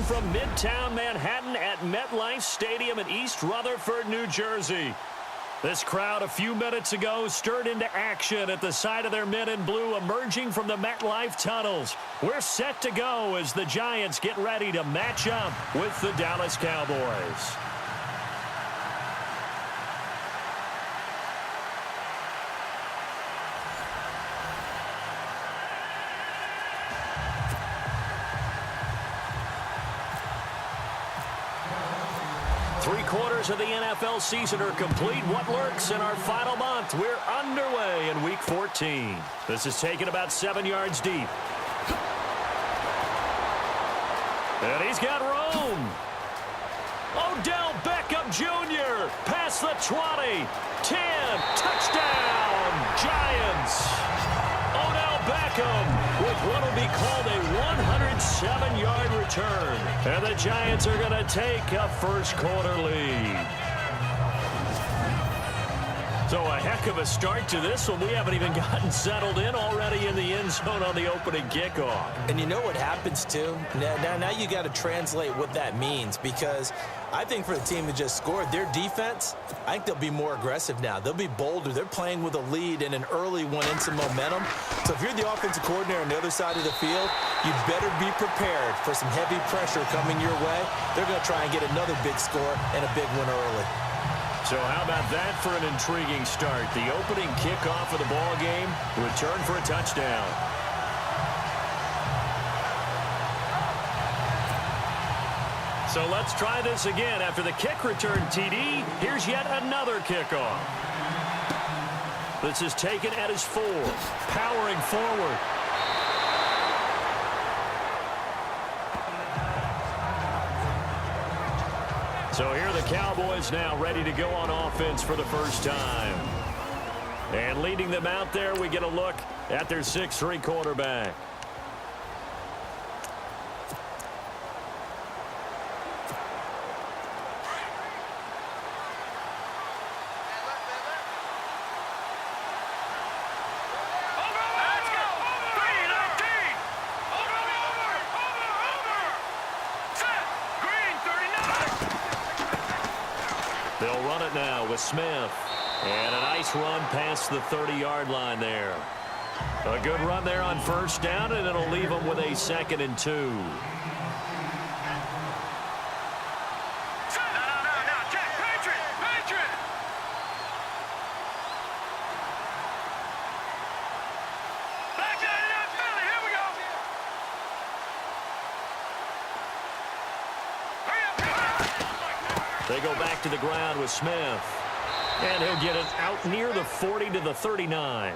game from Midtown Manhattan at MetLife Stadium in East Rutherford, New Jersey. This crowd a few minutes ago stirred into action at the side of their men in blue emerging from the MetLife tunnels. We're set to go as the Giants get ready to match up with the Dallas Cowboys. Three-quarters of the NFL season are complete. What lurks in our final month? We're underway in Week 14. This is taken about 7 yards deep. And he's got room. Odell Beckham Jr. past the 20. 10. Touchdown, Giants. Odell Beckham with what will be called a 107-yard return. And the Giants are going to take a first-quarter lead. So a heck of a start to this one. We haven't even gotten settled in already in the end zone on the opening kickoff. And you know what happens, too? Now you got to translate what that means, because I think for the team that just scored, their defense, I think they'll be more aggressive now. They'll be bolder. They're playing with a lead and an early one and some momentum. So if you're the offensive coordinator on the other side of the field, you better be prepared for some heavy pressure coming your way. They're going to try and get another big score and a big one early. So how about that for an intriguing start? The opening kickoff of the ball game, return for a touchdown. So let's try this again. After the kick return TD, here's yet another kickoff. This is taken at his 4, powering forward. So here are the Cowboys now ready to go on offense for the first time. And leading them out there, we get a look at their 6'3" quarterback. They'll run it now with Smith. And a nice run past the 30-yard line there. A good run there on first down, and it'll leave them with a 2nd and 2. They go back to the ground with Smith. And he'll get it out near the 40 to the 39.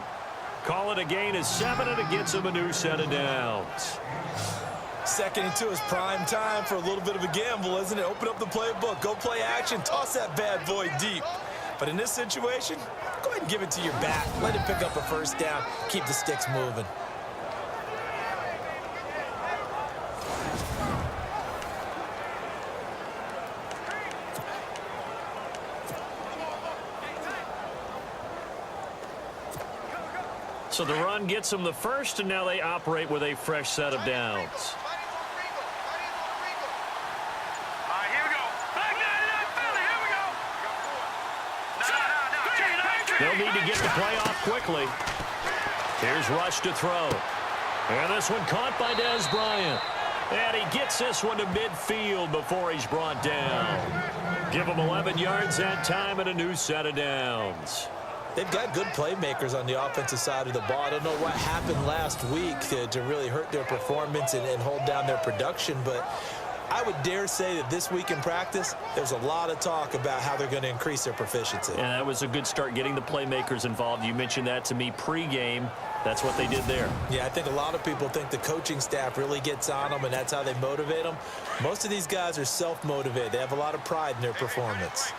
Call it a gain of 7, and it gets him a new set of downs. 2nd and 2 is prime time for a little bit of a gamble, isn't it? Open up the playbook, go play action, toss that bad boy deep. But in this situation, go ahead and give it to your back. Let it pick up a first down. Keep the sticks moving. So the run gets them the first, and now they operate with a fresh set of downs. They'll need to get the play off quickly. Here's Rush to throw. And this one caught by Dez Bryant. And he gets this one to midfield before he's brought down. Give him 11 yards that time and a new set of downs. They've got good playmakers on the offensive side of the ball. I don't know what happened last week to really hurt their performance and hold down their production, but I would dare say that this week in practice, there's a lot of talk about how they're going to increase their proficiency. And that was a good start getting the playmakers involved. You mentioned that to me pregame. That's what they did there. Yeah, I think a lot of people think the coaching staff really gets on them, and that's how they motivate them. Most of these guys are self-motivated. They have a lot of pride in their performance.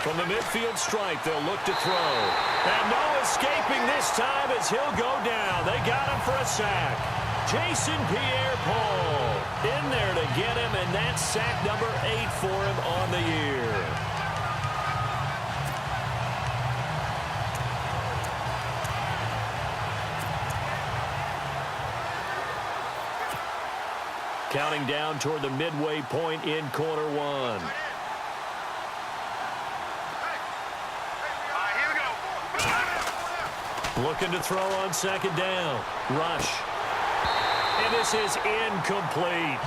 From the midfield strike, they'll look to throw. And no escaping this time as he'll go down. They got him for a sack. Jason Pierre-Paul in there to get him, and that's sack number 8 for him on the year. Counting down toward the midway point in quarter one. Looking to throw on second down. Rush. And this is incomplete.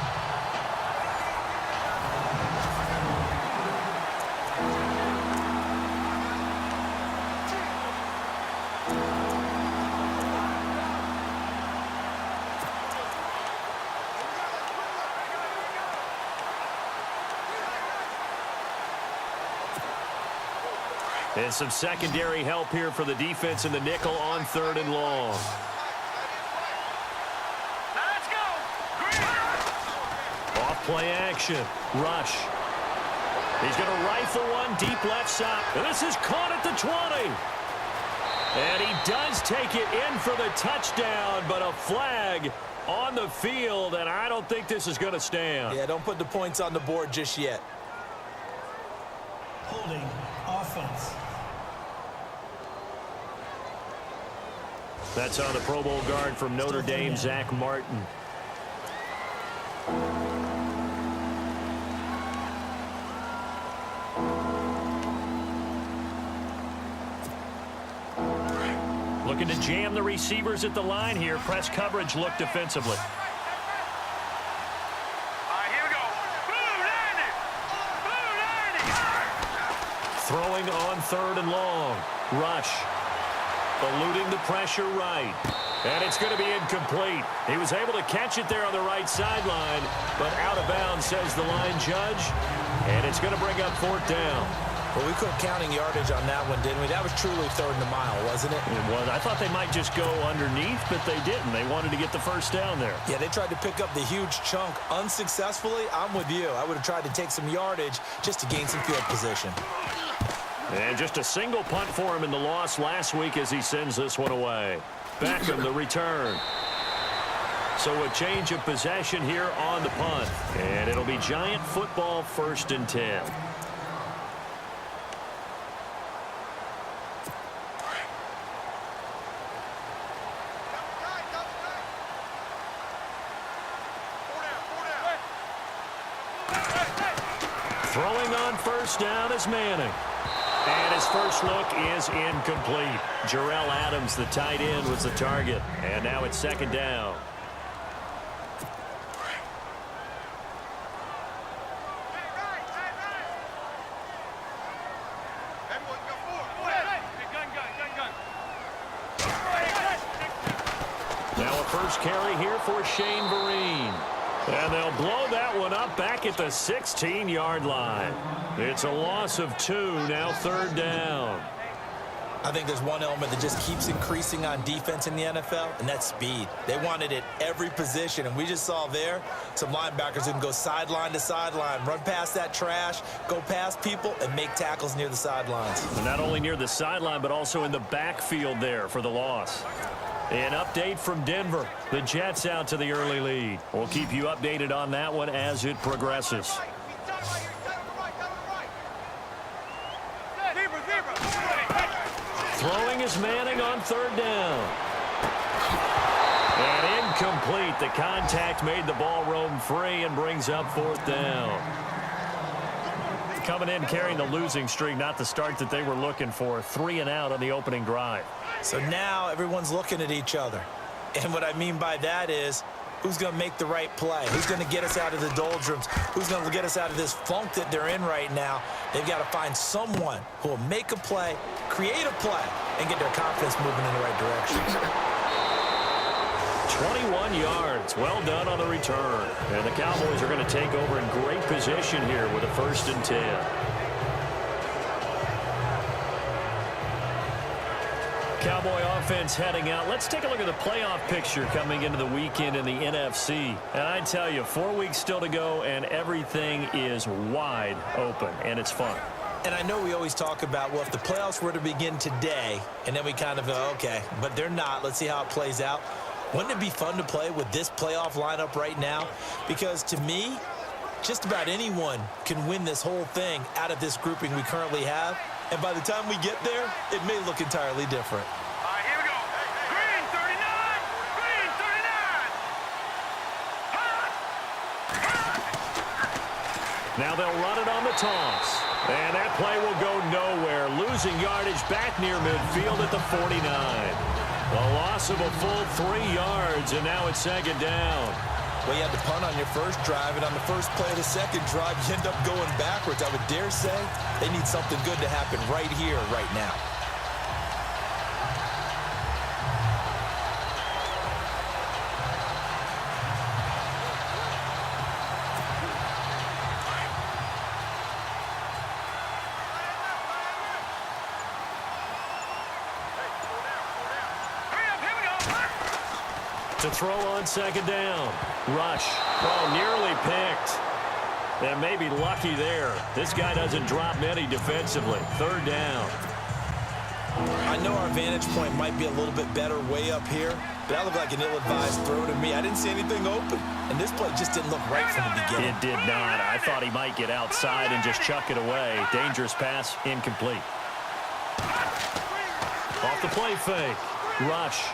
And some secondary help here for the defense in the nickel on 3rd and long. Let's go! Off play action. Rush. He's going to rifle one deep left side. And this is caught at the 20. And he does take it in for the touchdown, but a flag on the field, and I don't think this is going to stand. Yeah, don't put the points on the board just yet. Holding offense. That's on the Pro Bowl guard from Notre Dame, Zach Martin. Looking to jam the receivers at the line here. Press coverage look defensively. Throwing on 3rd and long. Rush. Eluding the pressure right. And it's going to be incomplete. He was able to catch it there on the right sideline, but out of bounds, says the line judge. And it's going to bring up 4th down. Well, we quit counting yardage on that one, didn't we? That was truly 3rd and a mile, wasn't it? It was. I thought they might just go underneath, but they didn't. They wanted to get the first down there. Yeah, they tried to pick up the huge chunk unsuccessfully. I'm with you. I would have tried to take some yardage just to gain some field position. And just a single punt for him in the loss last week as he sends this one away. Beckham, the return. So a change of possession here on the punt. And it'll be Giant football 1st and 10. Throwing on 1st down is Manning. And his first look is incomplete. Jarrell Adams, the tight end, was the target. And now it's 2nd down. Now a first carry here for Shane Vereen. And they'll blow that one up back at the 16-yard line. It's a loss of 2, now 3rd down. I think there's one element that just keeps increasing on defense in the NFL, and that's speed. They want it at every position, and we just saw there some linebackers who can go sideline to sideline, run past that trash, go past people, and make tackles near the sidelines. And not only near the sideline, but also in the backfield there for the loss. An update from Denver. The Jets out to the early lead. We'll keep you updated on that one as it progresses. Throwing is Manning on 3rd down. And incomplete. The contact made the ball roam free and brings up 4th down. Coming in carrying the losing streak, not the start that they were looking for. 3 and out on the opening drive. So now everyone's looking at each other. And what I mean by that is, who's going to make the right play? Who's going to get us out of the doldrums? Who's going to get us out of this funk that they're in right now? They've got to find someone who will make a play, create a play, and get their confidence moving in the right direction. 21 yards. Well done on the return. And the Cowboys are going to take over in great position here with a 1st and 10. Cowboy offense heading out. Let's take a look at the playoff picture coming into the weekend in the NFC. And I tell you, 4 weeks still to go, and everything is wide open, and it's fun. And I know we always talk about, well, if the playoffs were to begin today, and then we kind of go, okay, but they're not. Let's see how it plays out. Wouldn't it be fun to play with this playoff lineup right now? Because to me, just about anyone can win this whole thing out of this grouping we currently have. And by the time we get there, it may look entirely different. All right, here we go. Green 39! Green 39! Now they'll run it on the toss. And that play will go nowhere. Losing yardage back near midfield at the 49. A loss of a full 3 yards, and now it's second down. Well, you had to punt on your first drive, and on the first play of the second drive, you end up going backwards. I would dare say they need something good to happen right here, right now. To throw on second down. Rush. Oh, nearly picked. And maybe lucky there. This guy doesn't drop many defensively. Third down. I know our vantage point might be a little bit better way up here, but that looked like an ill-advised throw to me. I didn't see anything open, and this play just didn't look right from the beginning. It did not. I thought he might get outside and just chuck it away. Dangerous pass, incomplete. Off the play fake. Rush.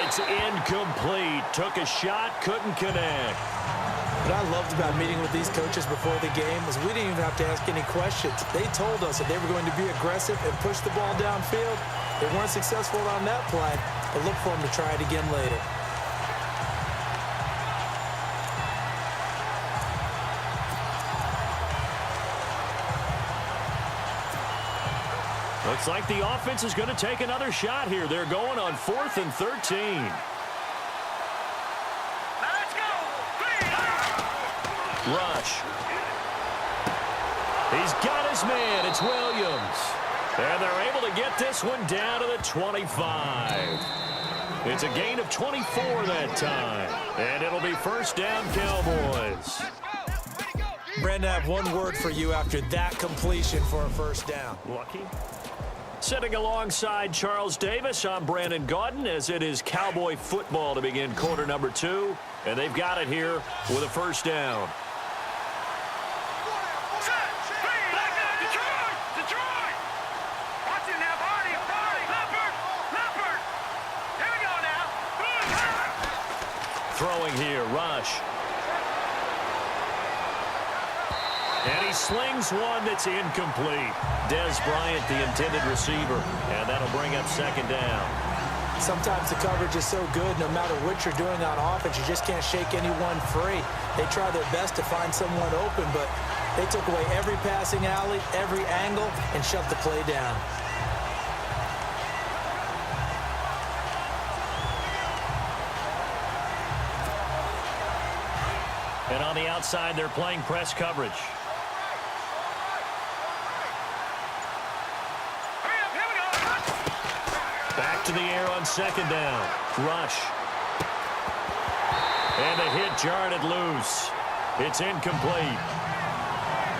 It's incomplete. Took a shot, couldn't connect. What I loved about meeting with these coaches before the game was we didn't even have to ask any questions. They told us that they were going to be aggressive and push the ball downfield. They weren't successful on that play, but look for them to try it again later. Looks like the offense is going to take another shot here. They're going on 4th and 13. Now let's go! Rush. He's got his man. It's Williams. And they're able to get this one down to the 25. It's a gain of 24 that time. And it'll be first down, Cowboys. Brandon, I have one word for you after that completion for a first down. Lucky. Sitting alongside Charles Davis, I'm Brandon Gaudin, as it is Cowboy football to begin quarter number 2. And they've got it here with a first down. Detroit! Watch it now, Barney! Leopard! Here we go now! Throwing here, Rush. And he slings one that's incomplete. Des Bryant, the intended receiver. And that'll bring up second down. Sometimes the coverage is so good, no matter what you're doing on offense, you just can't shake anyone free. They try their best to find someone open, but they took away every passing alley, every angle, and shut the play down. And on the outside, they're playing press coverage. Back to the air on second down. Rush. And the hit jarred it loose. It's incomplete.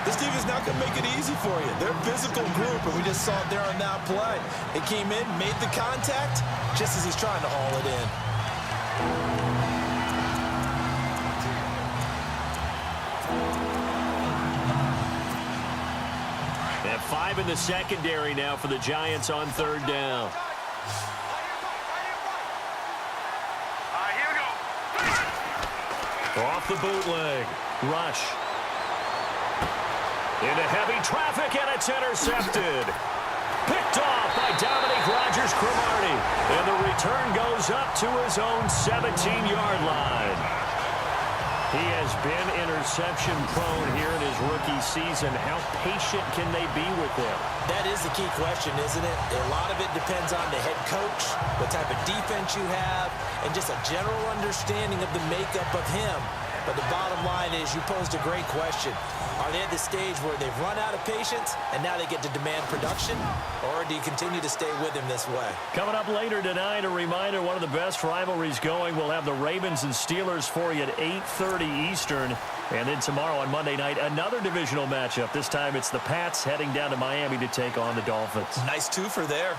This team is not going to make it easy for you. They're a physical group, and we just saw it there on that play. They came in, made the contact, just as he's trying to haul it in. And 5 in the secondary now for the Giants on third down. Off the bootleg. Rush. Into heavy traffic, and it's intercepted. Picked off by Dominique Rodgers-Cromartie. And the return goes up to his own 17-yard line. He has been interception prone here in his rookie season. How patient can they be with him? That is the key question, isn't it? A lot of it depends on the head coach, what type of defense you have, and just a general understanding of the makeup of him. But the bottom line is you posed a great question. Are they at the stage where they've run out of patience and now they get to demand production? Or do you continue to stay with him this way? Coming up later tonight, a reminder, one of the best rivalries going. We'll have the Ravens and Steelers for you at 8:30 Eastern. And then tomorrow on Monday night, another divisional matchup. This time it's the Pats heading down to Miami to take on the Dolphins. Nice twofer there.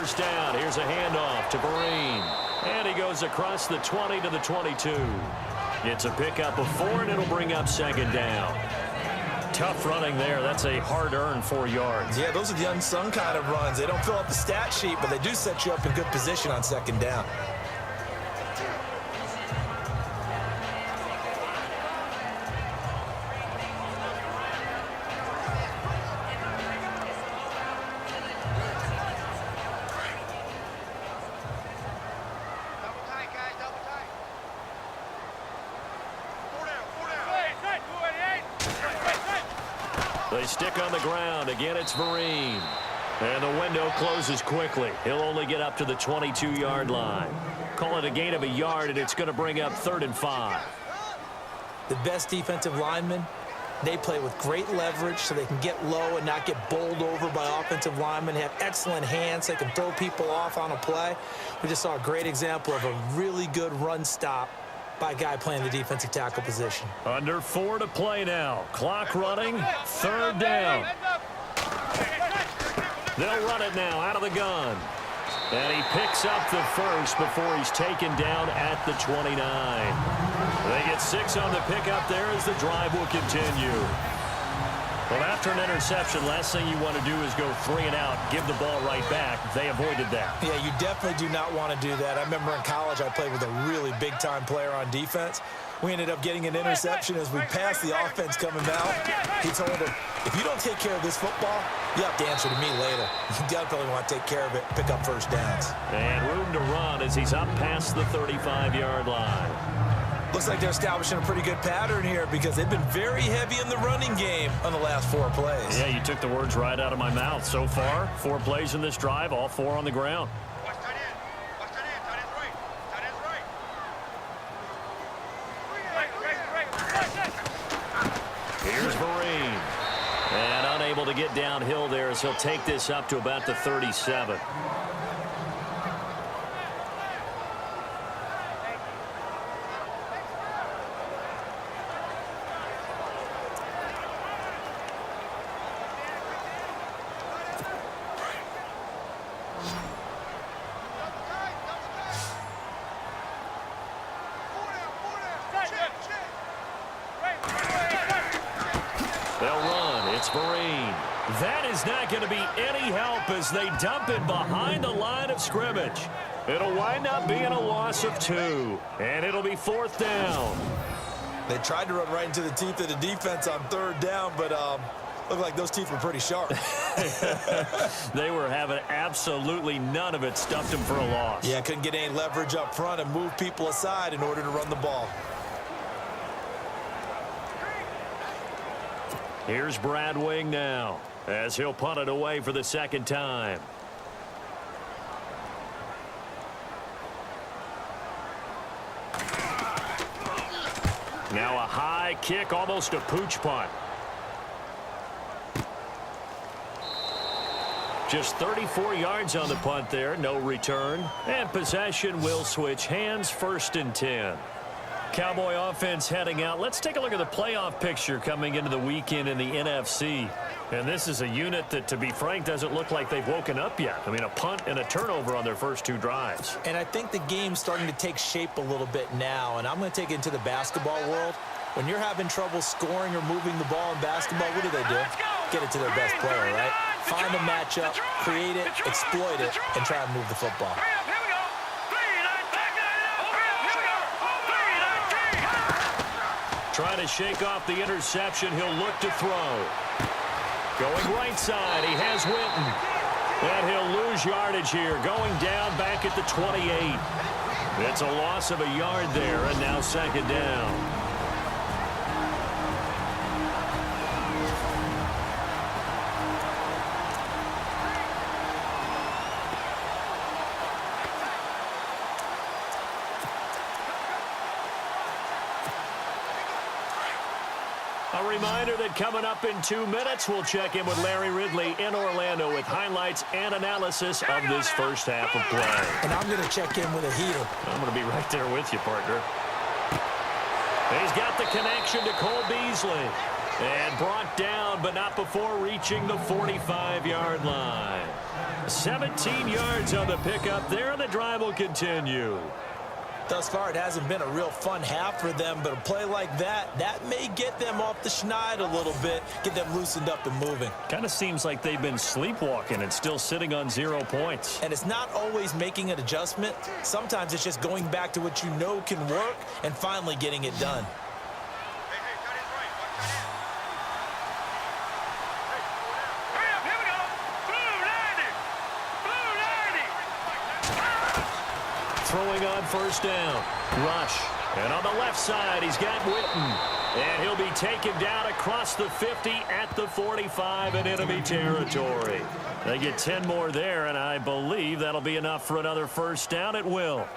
first down. Here's a handoff to Vereen. And he goes across the 20 to the 22. It's a pickup of 4, and it'll bring up second down. Tough running there. That's a hard-earned 4 yards. Yeah, those are the unsung kind of runs. They don't fill up the stat sheet, but they do set you up in good position on second down. They stick on the ground. Again, it's Vereen. And the window closes quickly. He'll only get up to the 22-yard line. Call it a gain of a yard, and it's going to bring up 3rd and 5. The best defensive linemen, they play with great leverage so they can get low and not get bowled over by offensive linemen. They have excellent hands. They can throw people off on a play. We just saw a great example of a really good run stop by a guy playing the defensive tackle position. Under 4 to play now. Clock running. 3rd down. They'll run it now out of the gun. And he picks up the first before he's taken down at the 29. They get 6 on the pickup there as the drive will continue. Well, after an interception, last thing you want to do is go 3 and out, give the ball right back. They avoided that. Yeah, you definitely do not want to do that. I remember in college I played with a really big-time player on defense. We ended up getting an interception as we passed the offense coming out. He told him, if you don't take care of this football, you have to answer to me later. You definitely want to take care of it, pick up first downs. And room to run as he's up past the 35-yard line. Looks like they're establishing a pretty good pattern here because they've been very heavy in the running game on the last 4 plays. Yeah, you took the words right out of my mouth. So far, 4 plays in this drive, all 4 on the ground. Watch tight end. Watch tight end. Tight end's right. Tight end's right. Here's Vereen. And unable to get downhill there as he'll take this up to about the 37. They'll run. It's Vereen. That is not going to be any help as they dump it behind the line of scrimmage. It'll wind up being a loss of 2. And it'll be 4th down. They tried to run right into the teeth of the defense on 3rd down, but looked like those teeth were pretty sharp. They were having absolutely none of it. Stuffed them for a loss. Yeah, couldn't get any leverage up front and move people aside in order to run the ball. Here's Brad Wing now as he'll punt it away for the 2nd time. Now a high kick, almost a pooch punt. Just 34 yards on the punt there, no return. And possession will switch hands, 1st and 10. Cowboy offense heading out. Let's take a look at the playoff picture coming into the weekend in the NFC. And this is a unit that, to be frank, doesn't look like they've woken up yet. I mean, a punt and a turnover on their first 2 drives. And I think the game's starting to take shape a little bit now. And I'm going to take it into the basketball world. When you're having trouble scoring or moving the ball in basketball, what do? Get it to their best player, right? Find a matchup, create it, exploit it, and try and move the football. Trying to shake off the interception. He'll look to throw. Going right side. He has Witten. And he'll lose yardage here. Going down back at the 28. It's a loss of a yard there, and now 2nd down. A reminder that coming up in 2 minutes, we'll check in with Larry Ridley in Orlando with highlights and analysis of this first half of play. And I'm going to check in with a heater. I'm going to be right there with you, partner. He's got the connection to Cole Beasley. And brought down, but not before reaching the 45-yard line. 17 yards on the pickup there, and the drive will continue. Thus far, it hasn't been a real fun half for them, but a play like that may get them off the schneid a little bit, get them loosened up and moving. Kind of seems like they've been sleepwalking and still sitting on 0 points. And it's not always making an adjustment. Sometimes it's just going back to what you know can work and finally getting it done. Throwing on first down. Rush. And on the left side, he's got Witten. And he'll be taken down across the 50 at the 45 in enemy territory. They get 10 more there, and I believe that'll be enough for another first down at will.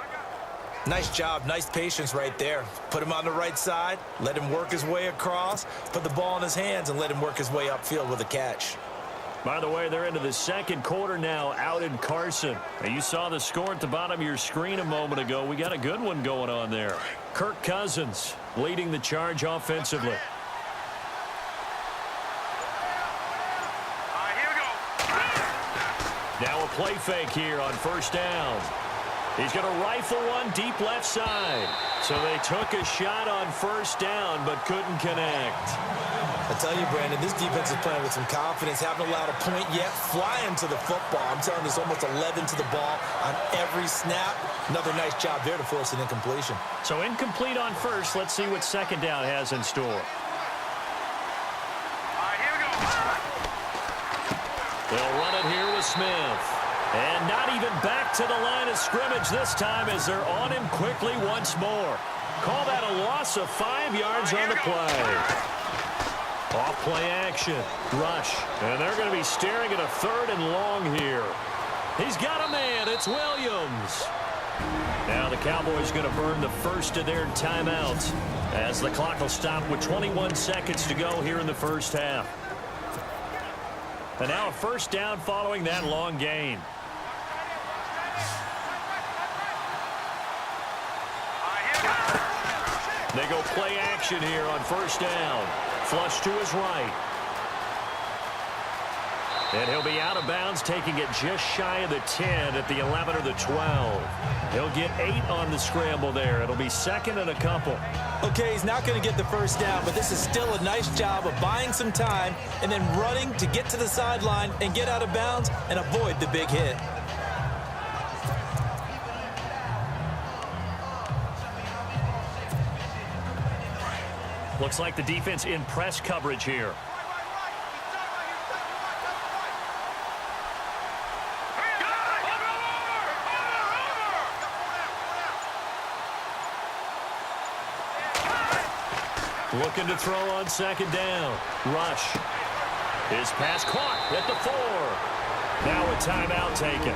Nice job, nice patience right there. Put him on the right side, let him work his way across, put the ball in his hands, and let him work his way upfield with a catch. By the way, they're into the second quarter now out in Carson. Now, you saw the score at the bottom of your screen a moment ago. We got a good one going on there. Kirk Cousins leading the charge offensively. Here we go. Now a play fake here on first down. He's going to rifle one deep left side. So they took a shot on first down but couldn't connect. I tell you, Brandon, this defense is playing with some confidence. Haven't allowed a point yet. Flying to the football. I'm telling you, it's almost 11 to the ball on every snap. Another nice job there to force an incompletion. So incomplete on first. Let's see what second down has in store. Here we go. They'll run it here with Smith. And not even back to the line of scrimmage this time as they're on him quickly once more. Call that a loss of 5 yards on the play. Off play action. Rush. And they're going to be staring at a 3rd and long here. He's got a man. It's Williams. Now the Cowboys going to burn the first of their timeouts as the clock will stop with 21 seconds to go here in the first half. And now a first down following that long gain. They go play action here on first down. Flush to his right. And he'll be out of bounds, taking it just shy of the 10 at the 11 or the 12. He'll get 8 on the scramble there. It'll be second and a couple. Okay, he's not going to get the first down, but this is still a nice job of buying some time and then running to get to the sideline and get out of bounds and avoid the big hit. Looks like the defense in press coverage here. Looking to throw on second down. Rush. His pass caught at the 4. Now a timeout taken.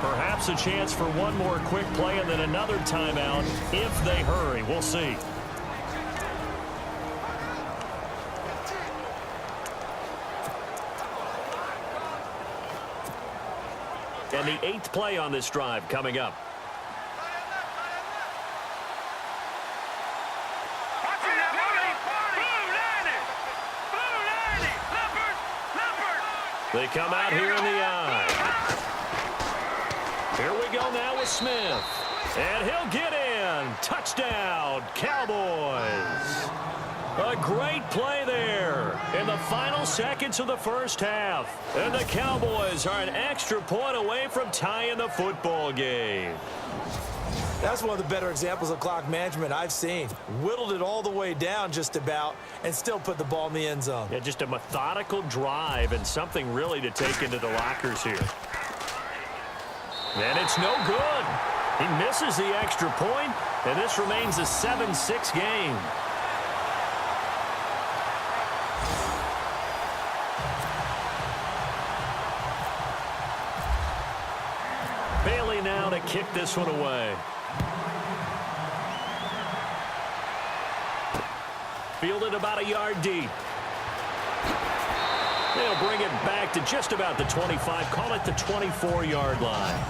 Perhaps a chance for one more quick play and then another timeout if they hurry. We'll see. And the 8th play on this drive coming up. They come out here in the eye. Here we go now with Smith. And he'll get in. Touchdown, Cowboys. A great play there in the final seconds of the first half. And the Cowboys are an extra point away from tying the football game. That's one of the better examples of clock management I've seen. Whittled it all the way down just about and still put the ball in the end zone. Yeah, just a methodical drive and something really to take into the lockers here. And it's no good. He misses the extra point, and this remains a 7-6 game. Bailey now to kick this one away. Fielded about a yard deep. They'll bring it back to just about the 25. Call it the 24-yard line.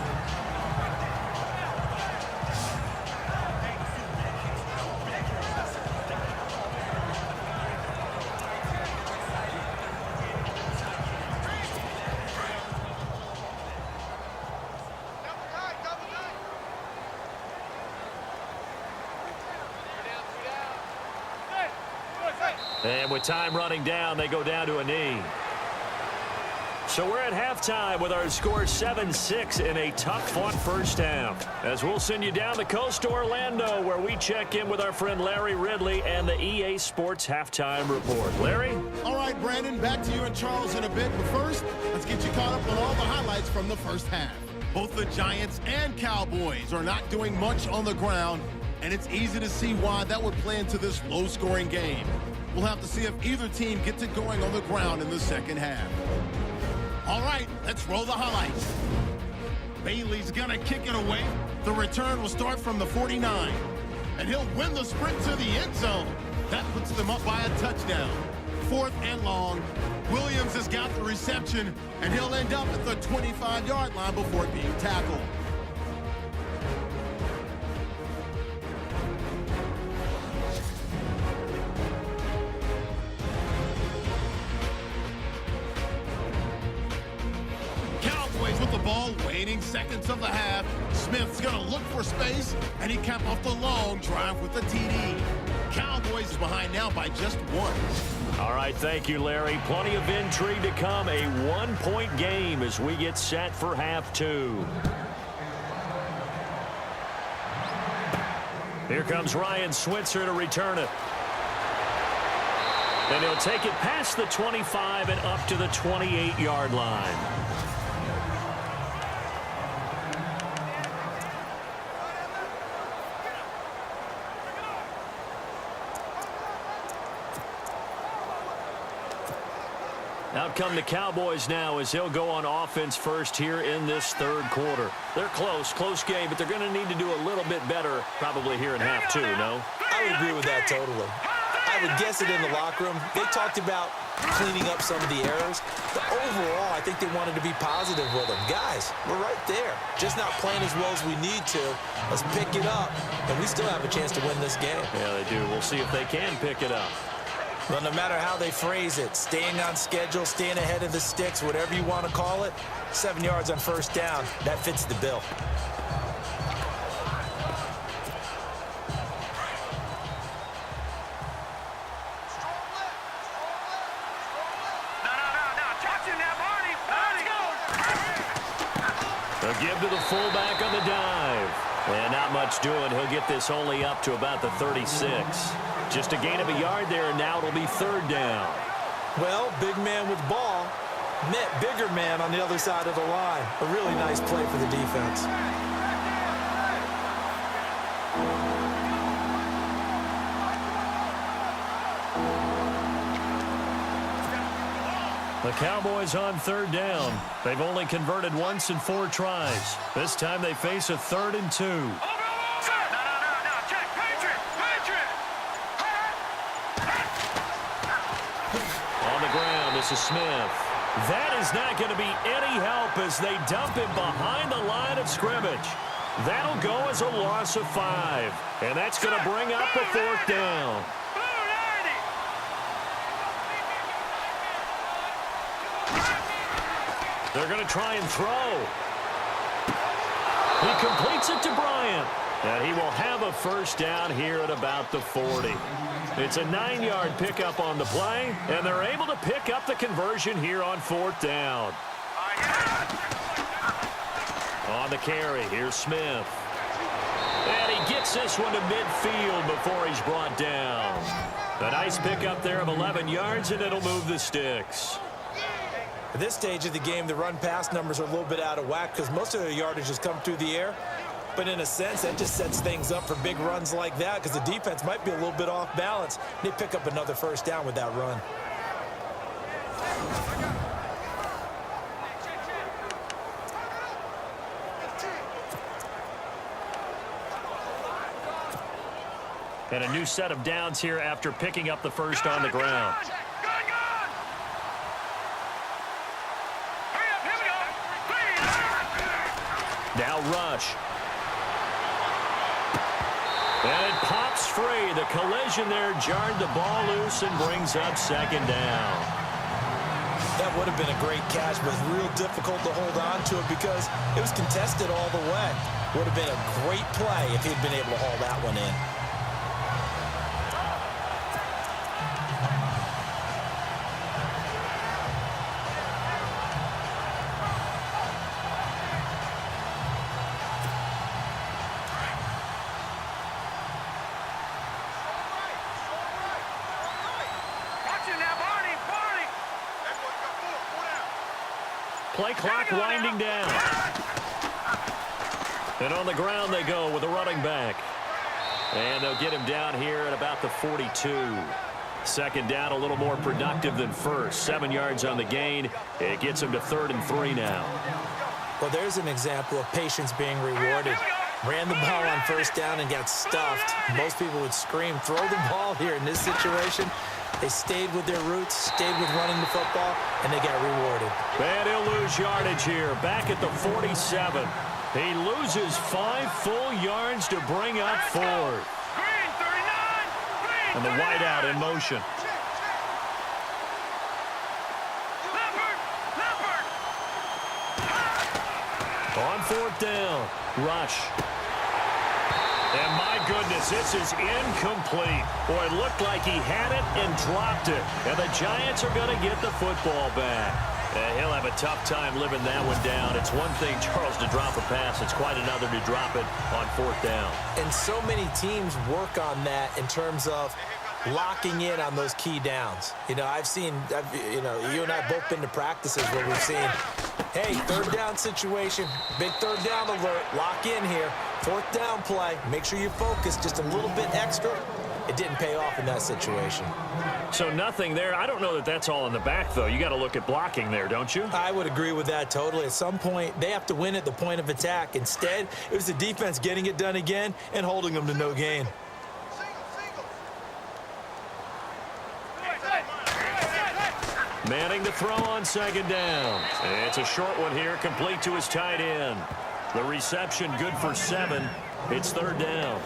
And with time running down, they go down to a knee. So we're at halftime with our score 7-6 in a tough-fought first half. As we'll send you down the coast to Orlando, where we check in with our friend Larry Ridley and the EA Sports Halftime Report. Larry? All right, Brandon, back to you and Charles in a bit. But first, let's get you caught up on all the highlights from the first half. Both the Giants and Cowboys are not doing much on the ground, and it's easy to see why that would play into this low-scoring game. We'll have to see if either team gets it going on the ground in the second half. All right, let's roll the highlights. Bailey's going to kick it away. The return will start from the 49. And he'll win the sprint to the end zone. That puts them up by a touchdown. 4th and long. Williams has got the reception, and he'll end up at the 25-yard line before being tackled. With the ball, waning seconds of the half. Smith's going to look for space, and he capped off the long drive with the TD. Cowboys behind now by just 1. All right, thank you, Larry. Plenty of intrigue to come. A 1-point game as we get set for half 2. Here comes Ryan Switzer to return it. And he'll take it past the 25 and up to the 28-yard line. Out come the Cowboys now as he'll go on offense first here in this third quarter. They're close game, but they're going to need to do a little bit better probably here in half 2, no? I would agree with that totally. I would guess it in the locker room. They talked about cleaning up some of the errors. But overall, I think they wanted to be positive with them. Guys, we're right there. Just not playing as well as we need to. Let's pick it up, and we still have a chance to win this game. Yeah, they do. We'll see if they can pick it up. Well, no matter how they phrase it, staying on schedule, staying ahead of the sticks, whatever you want to call it, 7 yards on first down, that fits the bill. They'll give to the fullback on the dive. And not much doing. He'll get this only up to about the 36. Just a gain of a yard there, and now it'll be 3rd down. Well, big man with ball met bigger man on the other side of the line. A really nice play for the defense. The Cowboys on 3rd down. They've only converted once in 4 tries. This time they face a 3rd and 2. On the ground, this is Smith. That is not going to be any help as they dump him behind the line of scrimmage. That'll go as a loss of 5. And that's going to bring up a 4th down. They're going to try and throw. He completes it to Bryant. And he will have a 1st down here at about the 40. It's a 9-yard pickup on the play, and they're able to pick up the conversion here on 4th down. On the carry, here's Smith. And he gets this one to midfield before he's brought down. A nice pickup there of 11 yards, and it'll move the sticks. At this stage of the game, the run-pass numbers are a little bit out of whack because most of their yardage has come through the air. But in a sense, that just sets things up for big runs like that because the defense might be a little bit off balance. They pick up another 1st down with that run. And a new set of downs here after picking up the 1st on the ground. Now rush. And it pops free. The collision there jarred the ball loose and brings up 2nd down. That would have been a great catch, but real difficult to hold on to it because it was contested all the way. Would have been a great play if he'd been able to haul that one in. Play clock winding down. And on the ground they go with a running back. And they'll get him down here at about the 42. Second down, a little more productive than first. 7 yards on the gain. It gets him to 3rd and 3 now. Well, there's an example of patience being rewarded. Ran the ball on first down and got stuffed. Most people would scream, throw the ball here in this situation. They stayed with their roots, stayed with running the football, and they got rewarded. And he'll lose yardage here, back at the 47. He loses 5 full yards to bring up 4. Green 39. Green And the wideout in motion. Leopard. On 4th down, rush. And my goodness, this is incomplete. Boy, it looked like he had it and dropped it. And the Giants are going to get the football back. He'll have a tough time living that one down. It's one thing, Charles, to drop a pass. It's quite another to drop it on 4th down. And so many teams work on that in terms of locking in on those key downs. You know, you and I both been to practices where we've seen, hey, 3rd down situation, big 3rd down alert, lock in here, 4th down play, make sure you focus just a little bit extra. It didn't pay off in that situation. So nothing there. I don't know that that's all in the back, though. You got to look at blocking there, don't you? I would agree with that totally. At some point, they have to win at the point of attack. Instead, it was the defense getting it done again and holding them to no gain. Manning to throw on 2nd down. It's a short one here, complete to his tight end. The reception good for 7. It's 3rd down.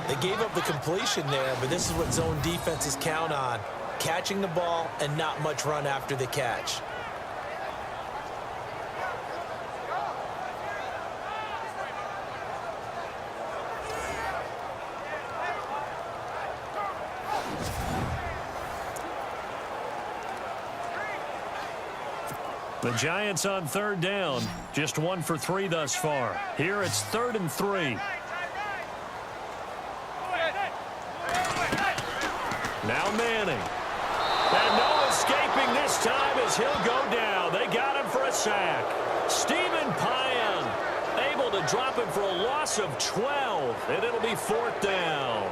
They gave up the completion there, but this is what zone defenses count on. Catching the ball and not much run after the catch. The Giants on 3rd down. Just 1 for 3 thus far. Here it's 3rd and 3. Now Manning. And no escaping this time as he'll go down. They got him for a sack. Stephen Payan able to drop him for a loss of 12. And it'll be 4th down.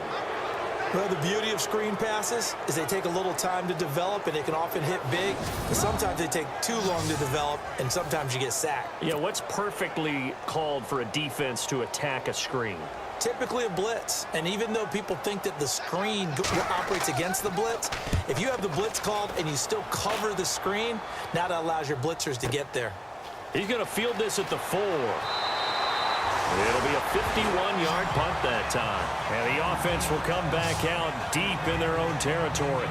Well, the beauty of screen passes is they take a little time to develop, and they can often hit big. But sometimes they take too long to develop, and sometimes you get sacked. Yeah, what's perfectly called for a defense to attack a screen? Typically a blitz. And even though people think that the screen operates against the blitz, if you have the blitz called and you still cover the screen, now that allows your blitzers to get there. He's going to field this at the 4. It'll be a 51-yard punt that time. And the offense will come back out deep in their own territory.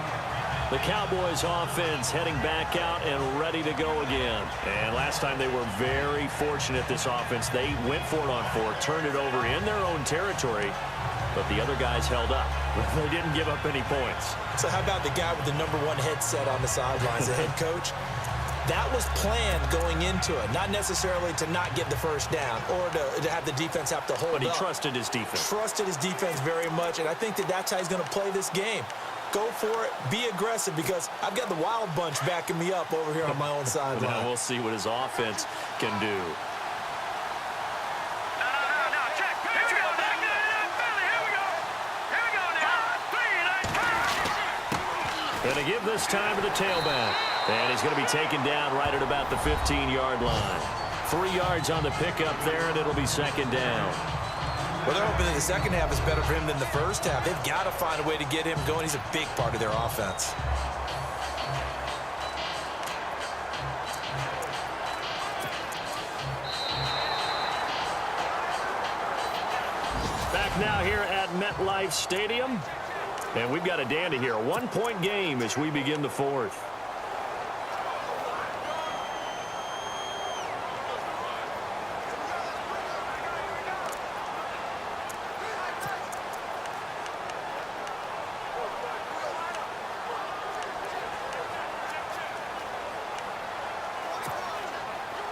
The Cowboys offense heading back out and ready to go again. And last time they were very fortunate, this offense. They went for it on 4, turned it over in their own territory, but the other guys held up. They didn't give up any points. So how about the guy with the #1 headset on the sidelines, the head coach? That was planned going into it, not necessarily to not get the first down or to have the defense have to hold up. But he trusted his defense. Trusted his defense very much, and I think that that's how he's going to play this game. Go for it, be aggressive, because I've got the wild bunch backing me up over here on my own sideline. Now we'll see what his offense can do. No, check. Here we go. Here we go. Here we go now. Going to give this time to the tailback. And he's going to be taken down right at about the 15-yard line. 3 yards on the pickup there, and it'll be 2nd down. Well, they're hoping that the second half is better for him than the first half. They've got to find a way to get him going. He's a big part of their offense. Back now here at MetLife Stadium. And we've got a dandy here. A 1-point game as we begin the 4th.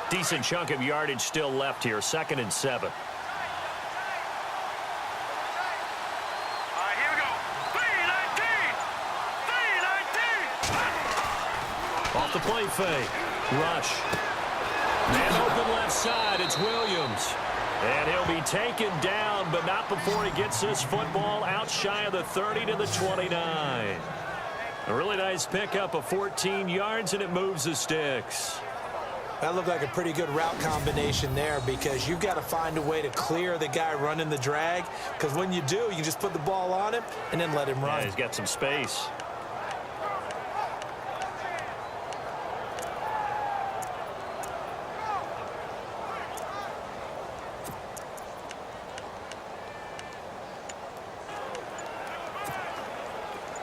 Decent chunk of yardage still left here. 2nd and 7. Here we go. 3-19. Off the play fake. Rush. Man open left side, it's Williams. And he'll be taken down, but not before he gets this football out shy of the 30 to the 29. A really nice pickup of 14 yards, and it moves the sticks. That looked like a pretty good route combination there because you've got to find a way to clear the guy running the drag, because when you do, you can just put the ball on him and then let him run. Yeah, he's got some space.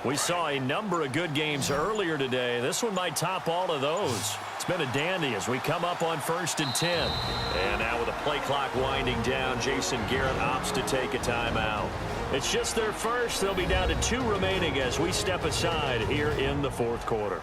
We saw a number of good games earlier today. This one might top all of those. It's been a dandy as we come up on 1st and 10. And now with the play clock winding down, Jason Garrett opts to take a timeout. It's just their first. They'll be down to 2 remaining as we step aside here in the 4th quarter.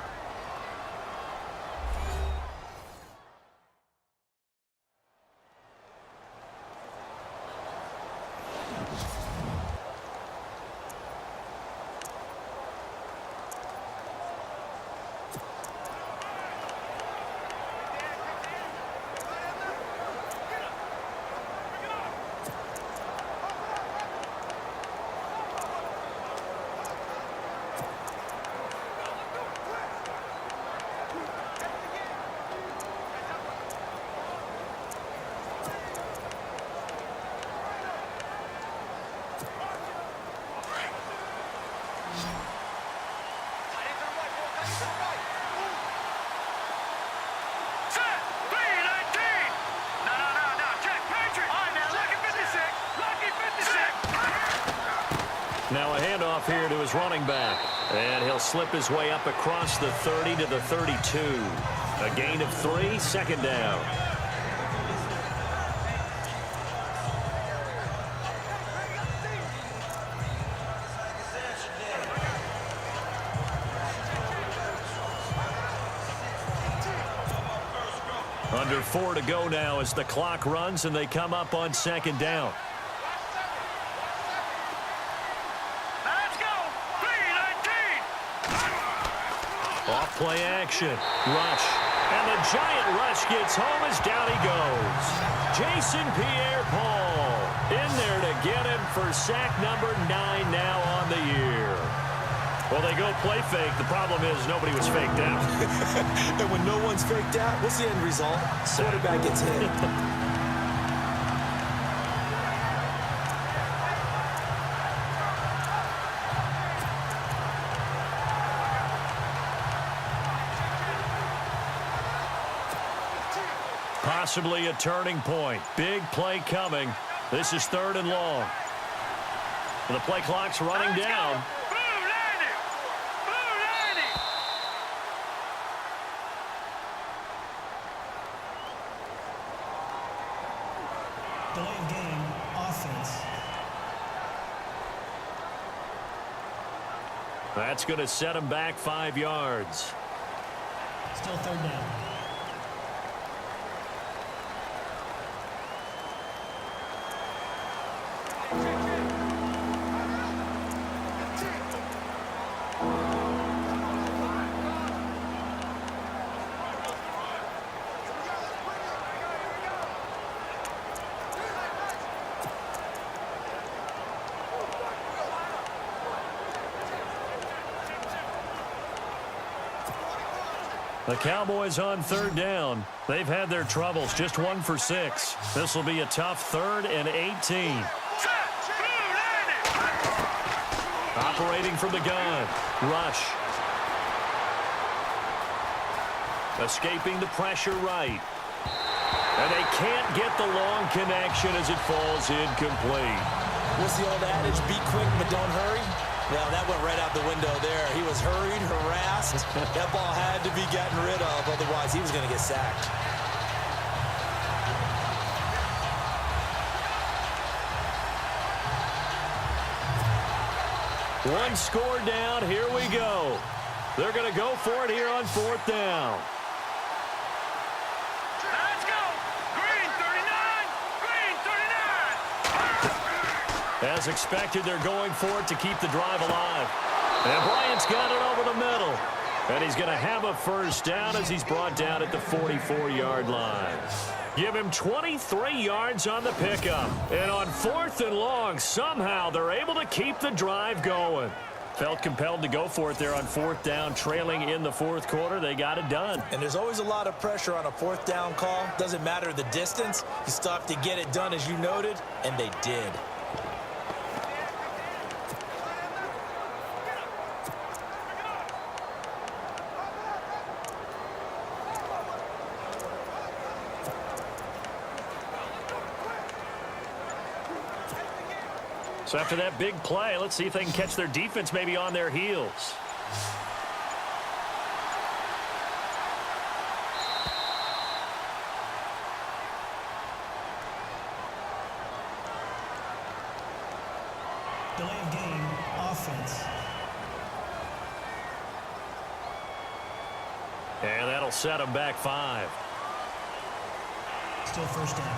Now a handoff here to his running back. And he'll slip his way up across the 30 to the 32. A gain of 3, 2nd down. Under 4 to go now as the clock runs and they come up on 2nd down. Off play action. Rush. And the giant rush gets home as down he goes. Jason Pierre-Paul in there to get him for sack number 9 now on the year. Well, they go play fake. The problem is nobody was faked out. And when no one's faked out, what's the end result? Quarterback gets hit. Possibly a turning point. Big play coming. This is 3rd and long. The play clock's running down. Delayed game, offense. That's going to set him back 5 yards. Still 3rd down. The Cowboys on 3rd down. They've had their troubles, just 1 for 6. This will be a tough 3rd and 18. Operating from the gun. Rush. Escaping the pressure right. And they can't get the long connection as it falls incomplete. What's the old adage? Be quick, but don't hurry. Well, that went right out the window there. He was hurried, harassed. That ball had to be gotten rid of, otherwise he was going to get sacked. One score down. Here we go. They're going to go for it here on 4th down. Let's go. Green 39. Green 39. As expected, they're going for it to keep the drive alive. And Bryant's got it over the middle. And he's going to have a first down as he's brought down at the 44-yard line. Give him 23 yards on the pickup. And on 4th and long, somehow they're able to keep the drive going. Felt compelled to go for it there on 4th down, trailing in the 4th quarter. They got it done. And there's always a lot of pressure on a 4th down call. Doesn't matter the distance. You still have to get it done, as you noted, and they did. So after that big play, let's see if they can catch their defense maybe on their heels. Delay of game, offense. And that'll set them back 5. Still first down.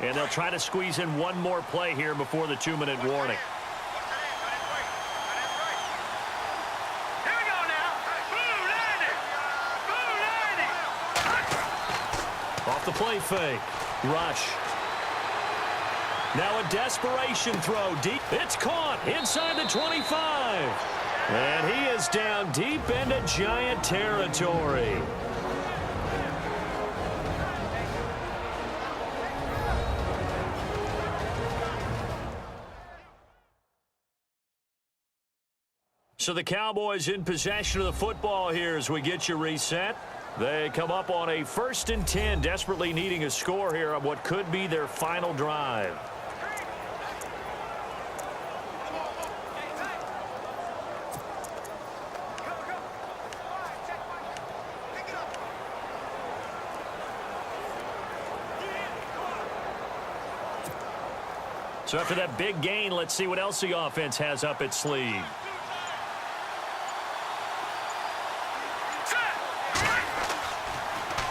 And they'll try to squeeze in one more play here before the 2-minute warning. Here we go now. Boom, landing. Boom, landing. Off the play fake. Rush. Now a desperation throw deep. It's caught inside the 25. And he is down deep into Giant territory. So the Cowboys in possession of the football here as we get you reset. They come up on a 1st and 10, desperately needing a score here on what could be their final drive. So after that big gain, let's see what else the offense has up its sleeve.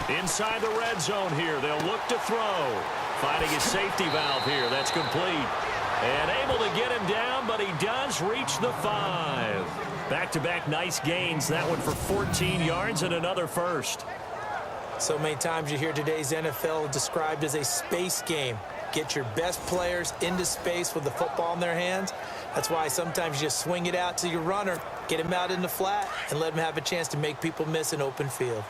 Inside the red zone here, they'll look to throw. Finding his safety valve here, that's complete. And able to get him down, but he does reach the 5. Back-to-back nice gains, that one for 14 yards and another first. So many times you hear today's NFL described as a space game. Get your best players into space with the football in their hands. That's why sometimes you just swing it out to your runner, get him out in the flat, and let him have a chance to make people miss an open field.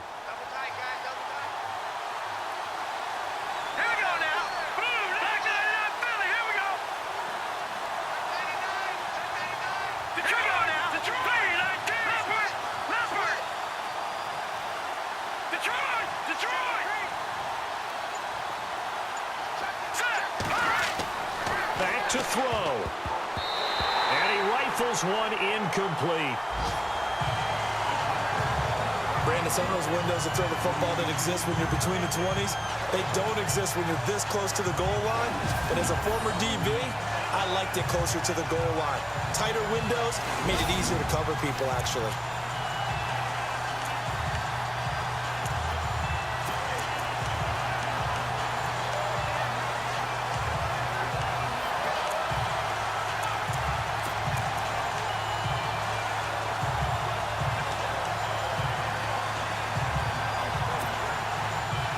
To throw. And he rifles one incomplete. Brandon, some of those windows to throw the football that exist when you're between the 20s, they don't exist when you're this close to the goal line. But as a former DB, I liked it closer to the goal line. Tighter windows made it easier to cover people, actually.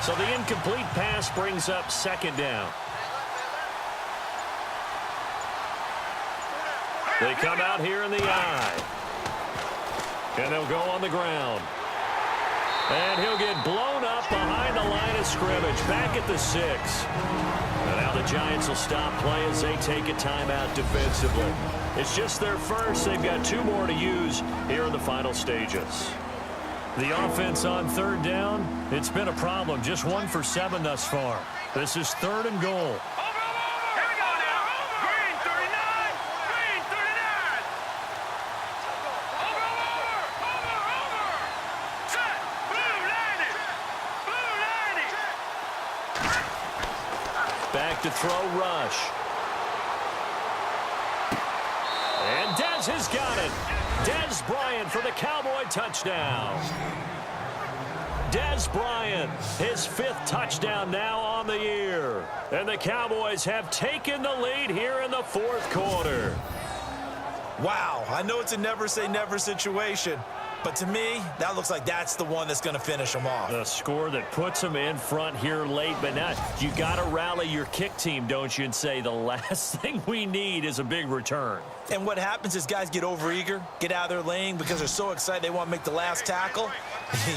So the incomplete pass brings up 2nd down. They come out here in the eye. And they'll go on the ground. And he'll get blown up behind the line of scrimmage, back at the 6. And now the Giants will stop play as they take a timeout defensively. It's just their first. They've got 2 more to use here in the final stages. The offense on 3rd down, it's been a problem. Just 1 for 7 thus far. This is 3rd and goal. Here we go now. Green 39. Green 39. Over. Set. Blue landing. Blue landing. Back to throw, Rush. And Jones has got it. Dez Bryant for the Cowboy touchdown. Dez Bryant, his 5th touchdown now on the year. And the Cowboys have taken the lead here in the 4th quarter. Wow, I know it's a never-say-never situation, but to me, that looks like that's the one that's going to finish them off. The score that puts them in front here late, but now you got to rally your kick team, don't you, and say the last thing we need is a big return. And what happens is guys get overeager, get out of their lane because they're so excited they want to make the last tackle.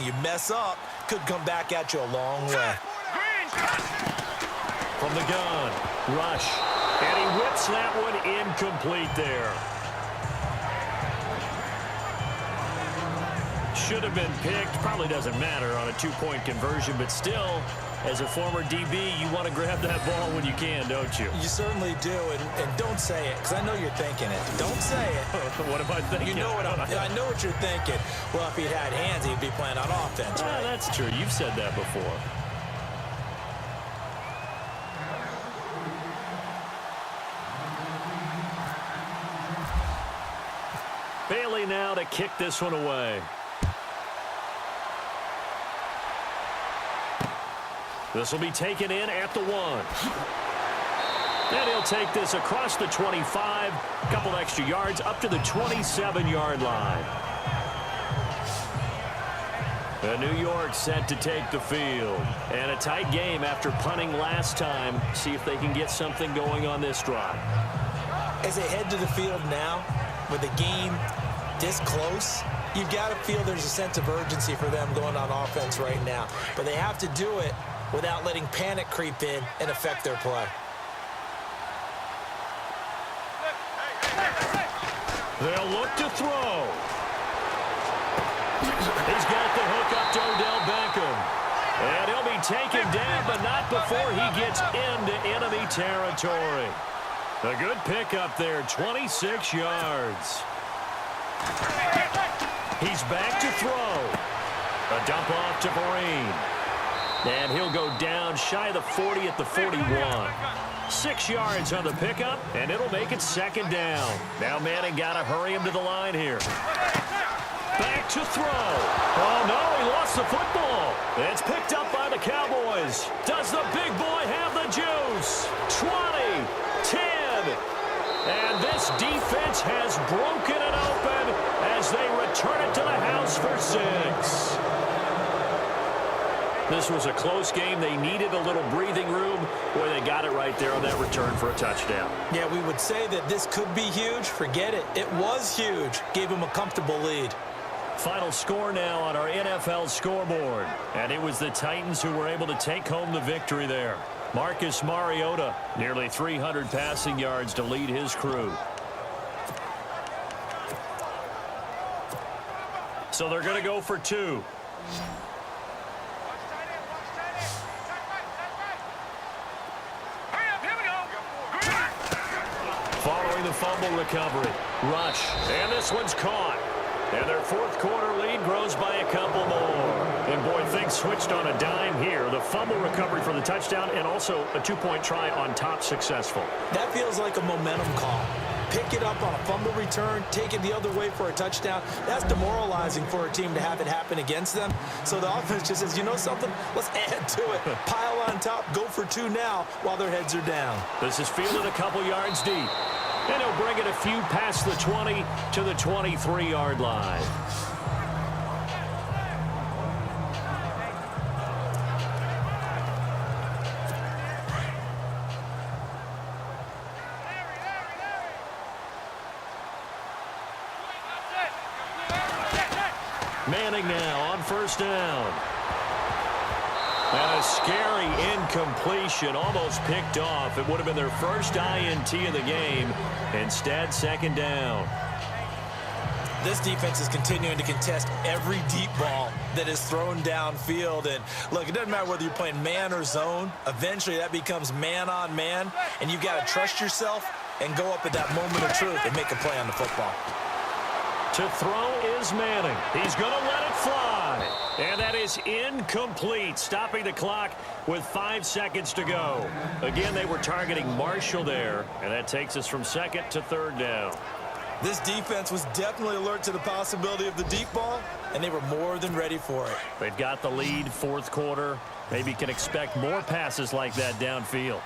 You mess up, could come back at you a long way. From the gun, Rush, and he whips that one incomplete there. Should have been picked. Probably doesn't matter on a 2-point conversion, but still, as a former DB, you want to grab that ball when you can, don't you? You certainly do, and don't say it, because I know you're thinking it. Don't say it. What am I thinking? You know what I know what you're thinking. Well, if he'd had hands, he'd be playing on offense, right? That's true. You've said that before. Bailey now to kick this one away. This will be taken in at the 1. And he'll take this across the 25, a couple extra yards up to the 27-yard line. New York set to take the field. And a tight game after punting last time. See if they can get something going on this drive. As they head to the field now, with the game this close, you've got to feel there's a sense of urgency for them going on offense right now. But they have to do it without letting panic creep in and affect their play. They'll look to throw. He's got the hook up to Odell Beckham. And he'll be taken down, but not before he gets into enemy territory. A good pickup there, 26 yards. He's back to throw. A dump off to Vereen. And he'll go down shy of the 40 at the 41. 6 yards on the pickup, and it'll make it 2nd down. Now Manning got to hurry him to the line here. Back to throw. Oh, no, he lost the football. It's picked up by the Cowboys. Does the big boy have the juice? 20, 10. And this defense has broken it open as they return it to the house for 6. This was a close game. They needed a little breathing room. Boy, they got it right there on that return for a touchdown. Yeah, we would say that this could be huge. Forget it. It was huge. Gave him a comfortable lead. Final score now on our NFL scoreboard. And it was the Titans who were able to take home the victory there. Marcus Mariota, nearly 300 passing yards to lead his crew. So they're going to go for 2. Following the fumble recovery, Rush, and this one's caught. And their 4th quarter lead grows by a couple more. And boy, things switched on a dime here. The fumble recovery for the touchdown and also a 2-point try on top successful. That feels like a momentum call. Pick it up on a fumble return, take it the other way for a touchdown. That's demoralizing for a team to have it happen against them. So the offense just says, you know something? Let's add to it. Pile on top, go for 2 now while their heads are down. This is fielded a couple yards deep. And he'll bring it a few past the 20 to the 23-yard line. Manning now on 1st down. And a scary incompletion, almost picked off. It would have been their first INT of the game. Instead, 2nd down. This defense is continuing to contest every deep ball that is thrown downfield. And look, it doesn't matter whether you're playing man or zone. Eventually, that becomes man on man. And you've got to trust yourself and go up at that moment of truth and make a play on the football. To throw is Manning. He's going to let it fly. And that is incomplete, stopping the clock with 5 seconds to go. Again, they were targeting Marshall there, and that takes us from 2nd to 3rd down. This defense was definitely alert to the possibility of the deep ball, and they were more than ready for it. They've got the lead, fourth quarter. Maybe can expect more passes like that downfield.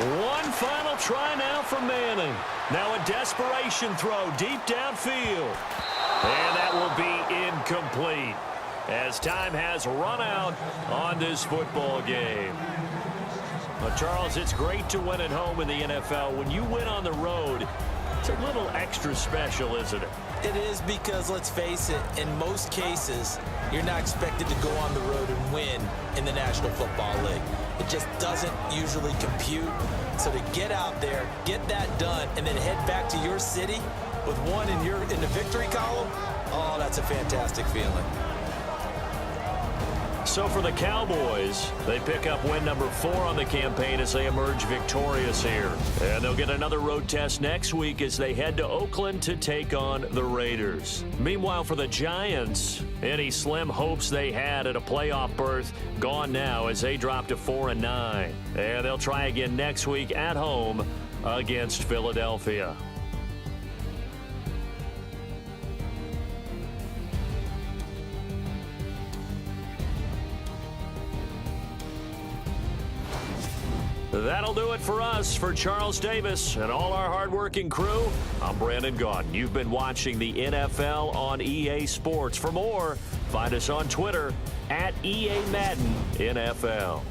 One final try now for Manning. Now a desperation throw deep downfield. And that will be incomplete as time has run out on this football game. Well, Charles, it's great to win at home in the NFL. When you win on the road, it's a little extra special, isn't it? It is because, let's face it, in most cases, you're not expected to go on the road and win in the National Football League. It just doesn't usually compute. So to get out there, get that done, and then head back to your city with one in the victory column, oh, that's a fantastic feeling. So for the Cowboys, they pick up win number 4 on the campaign as they emerge victorious here. And they'll get another road test next week as they head to Oakland to take on the Raiders. Meanwhile, for the Giants, any slim hopes they had at a playoff berth gone now as they drop to 4-9. And they'll try again next week at home against Philadelphia. That'll do it for us. For Charles Davis and all our hardworking crew, I'm Brandon Gaudin. You've been watching the NFL on EA Sports. For more, find us on Twitter at EA Madden NFL.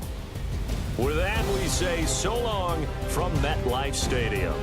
With that, we say so long from MetLife Stadium.